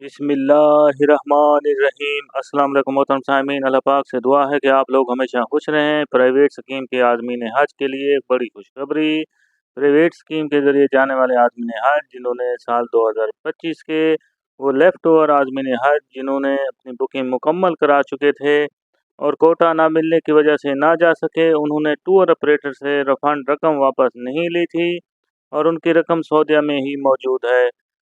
बिस्मिल्लाहिर्रहमानिर्रहीम। अस्सलाम वालेकुम मोहतरम सामीन, अल्लाह पाक से दुआ है कि आप लोग हमेशा खुश रहें। प्राइवेट स्कीम के आदमीन हज के लिए एक बड़ी खुशखबरी। प्राइवेट स्कीम के ज़रिए जाने वाले आदमीन हज जिन्होंने साल 2025 के वो लेफ़्ट ओवर आदमीन हज जिन्होंने अपनी बुकिंग मुकम्मल करा चुके थे और कोटा ना मिलने की वजह से ना जा सके, उन्होंने टूर ऑपरेटर से रिफ़ंड रकम वापस नहीं ली थी और उनकी रकम सऊदीया में ही मौजूद है।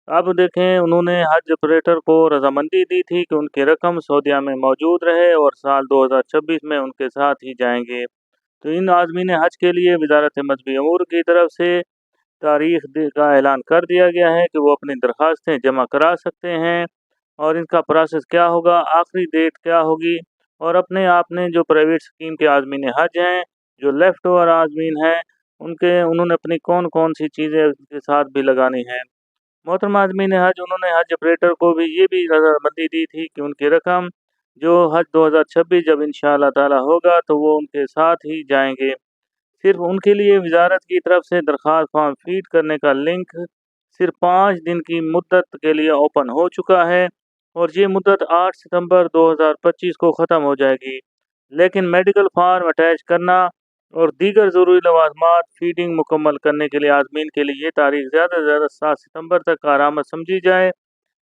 अब देखें, उन्होंने हज ऑपरेटर को रजामंदी दी थी कि उनकी रकम सऊदीया में मौजूद रहे और साल 2026 में उनके साथ ही जाएंगे। तो इन आज़मीन हज के लिए वजारत मजहबी अमूर की तरफ से का ऐलान कर दिया गया है कि वो अपनी दरख्वास्तें जमा करा सकते हैं और इनका प्रोसेस क्या होगा, आखिरी डेट क्या होगी और अपने आपने जो प्राइवेट स्कीम के आज़मीन हज हैं, जो लेफ़्ट ओवर आज़मीन हैं, उन्होंने अपनी कौन कौन सी चीज़ें उसके साथ भी लगानी हैं। मोहतरम आदमीन हज उन्होंने हज ऑपरेटर को भी ये भी रजामंदी दी थी कि उनकी रकम जो हज 2026 जब इंशाअल्लाह ताला होगा तो वो उनके साथ ही जाएंगे। सिर्फ उनके लिए वजारत की तरफ से दरख्वास्त फॉर्म फीड करने का लिंक सिर्फ 5 दिन की मुद्दत के लिए ओपन हो चुका है और ये मुद्दत 8 सितंबर 2025 को ख़त्म हो जाएगी। लेकिन मेडिकल फार्म अटैच करना और दीगर ज़रूरी लवाजमात फीडिंग मुकम्मल करने के लिए आदमीन के लिए ये तारीख ज़्यादा से ज़्यादा 7 सितंबर तक कारआमद समझी जाए।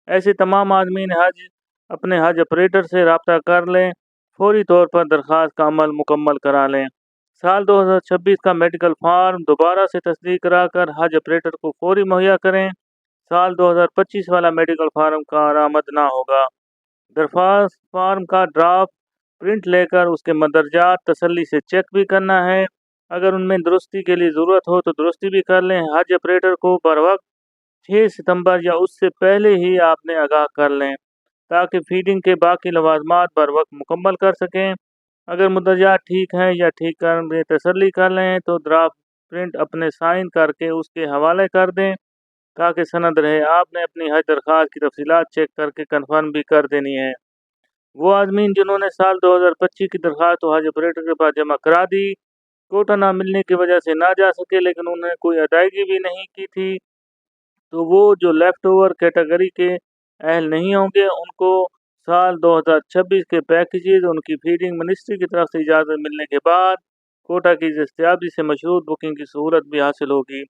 ऐसे तमाम आदमीन हज अपने हज ऑपरेटर से रब्ता कर लें, फौरी तौर पर दरख्वास्त का अमल मुकम्मल करा लें। साल 2026 का मेडिकल फार्म दोबारा से तस्दीक कराकर हज ऑपरेटर को फौरी मुहैया करें। साल 2025 वाला मेडिकल फार्म कारआमद ना होगा। दरख्वास्त फार्म का ड्राफ्ट प्रिंट लेकर उसके मदरजात तसल्ली से चेक भी करना है। अगर उनमें दुरुस्ती के लिए ज़रूरत हो तो दुरुस्ती भी कर लें। हज ऑपरेटर को बर वक्त 6 सितंबर या उससे पहले ही आपने आगाह कर लें ताकि फीडिंग के बाकी लवाजमात बर वक्त मुकम्मल कर सकें। अगर मुदरजात ठीक हैं या ठीक करने तसल्ली कर लें तो ड्राफ्ट प्रिंट अपने साइन करके उसके हवाले कर दें ताकि सनद रहे। आपने अपनी हज दरख्वास्त की तफसीलात चेक करके कन्फर्म भी कर देनी है। वो आदमीन जिन्होंने साल 2025 की दरख्वास्त तो हज ऑपरेटर के पास जमा करा दी, कोटा ना मिलने की वजह से ना जा सके लेकिन उन्होंने कोई अदायगी भी नहीं की थी, तो वो जो लेफ़्ट ओवर कैटेगरी के अहल नहीं होंगे उनको साल 2026 के पैकेजेस उनकी फीडिंग मिनिस्ट्री की तरफ से इजाज़त मिलने के बाद कोटा की दस्तयाबी से मशरूत बुकिंग की सहूलत भी हासिल होगी।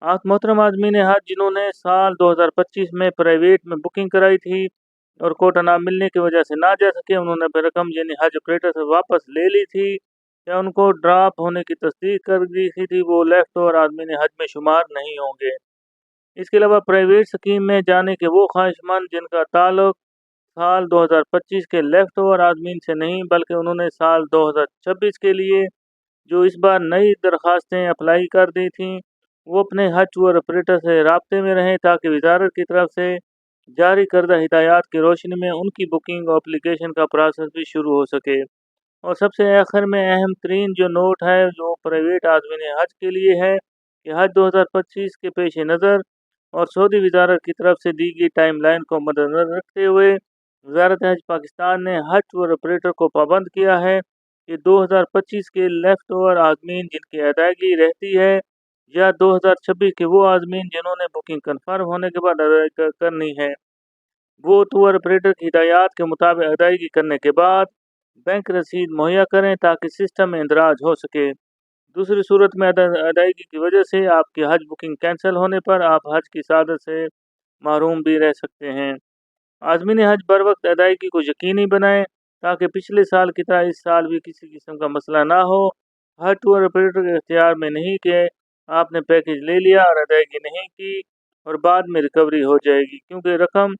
आप मोहतरम आदमीन हज जिन्होंने साल 2025 में प्राइवेट में बुकिंग कराई थी और कोटा ना मिलने की वजह से ना जा सके, उन्होंने अपनी रकम यानी हज ऑपरेटर से वापस ले ली थी या उनको ड्राप होने की तस्दीक कर दी थी, वो लेफ़्ट ओवर आदमीन हज में शुमार नहीं होंगे। इसके अलावा प्राइवेट स्कीम में जाने के वो ख्वाहिशमंद जिनका ताल्लुक साल 2025 के लेफ़्ट ओवर आदमीन से नहीं बल्कि उन्होंने साल 2026 के लिए जो इस बार नई दरख्वास्तें अप्लाई कर दी थीं, वो अपने हज टूर ऑपरेटर से राब्ते में रहें ताकि वजारत की तरफ से जारी करदा हिदायत की रोशनी में उनकी बुकिंग और एप्लीकेशन का प्रोसेस भी शुरू हो सके। और सबसे आखिर में अहम तरीन जो नोट है जो प्राइवेट आदमीन हज के लिए है कि हज 2025 के पेश नज़र और सऊदी वजारत की तरफ से दी गई टाइम लाइन को मद्देनज़र रखते हुए वजारत हज पाकिस्तान ने हज टूर ऑपरेटर को पाबंद किया है कि 2025 के लेफ़्ट ओवर आदमीन जिनकी अदायगी रहती है या 2026 के वो आदमीन जिन्होंने बुकिंग कन्फर्म होने के बाद अदायगी करनी है, वो टूर ऑपरेटर की हिदायत के मुताबिक अदायगी करने के बाद बैंक रसीद मुहैया करें ताकि सिस्टम में इंदराज हो सके। दूसरी सूरत में अदायगी की वजह से आपकी हज बुकिंग कैंसिल होने पर आप हज की सादत से महरूम भी रह सकते हैं। आज़मीन हज बर वक्त अदायगी को यकीनी बनाएं ताकि पिछले साल की तरह इस साल भी किसी किस्म का मसला ना हो। हर टूर ऑपरेटर के इख्तियार में नहीं कि आपने पैकेज ले लिया और अदायगी नहीं की और बाद में रिकवरी हो जाएगी, क्योंकि रकम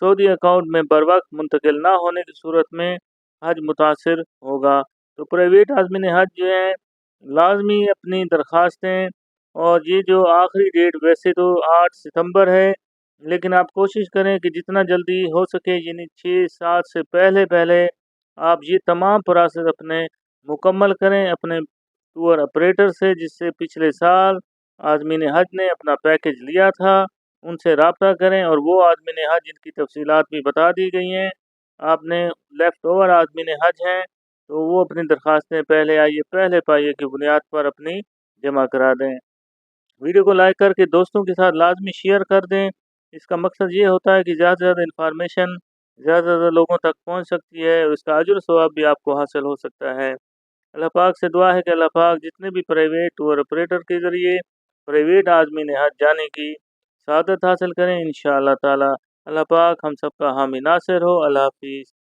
सऊदी अकाउंट में बर वक्त मुंतकिल ना होने की सूरत में हज मुतासर होगा। तो प्राइवेट आज़मीन हज जो है लाजमी अपनी दरख्वास्तें और ये जो आखिरी डेट वैसे तो 8 सितंबर है, लेकिन आप कोशिश करें कि जितना जल्दी हो सके यानी 6-7 से पहले पहले आप ये तमाम प्रोसेस अपने मुकम्मल करें अपने टूर ऑपरेटर से जिससे पिछले साल आज़मीन हज ने अपना पैकेज लिया था, उनसे रब्ता करें और वो आज़मीन हज जिनकी तफसीलात भी बता दी गई हैं। आपने लेफ़्ट ओवर आज़मीन हज हैं तो वो अपनी दरख्वास्तें पहले आइए पहले पाइए की बुनियाद पर अपनी जमा करा दें। वीडियो को लाइक करके दोस्तों के साथ लाजमी शेयर कर दें اس کا مقصد یہ ہوتا ہے کہ زیادہ سے زیادہ انفارمیشن زیادہ سے زیادہ لوگوں تک پہنچ سکتی ہے اور اس کا اجر و ثواب بھی آپ کو حاصل ہو سکتا ہے۔ اللہ پاک سے دعا ہے کہ اللہ پاک جتنے بھی پرائیویٹ ٹور آپریٹر کے ذریعے پرائیویٹ عازمین حج جانے کی سعادت حاصل کریں انشاءاللہ تعالی۔ اللہ پاک ہم سب کا حامی ناصر ہو۔ اللہ حافظ۔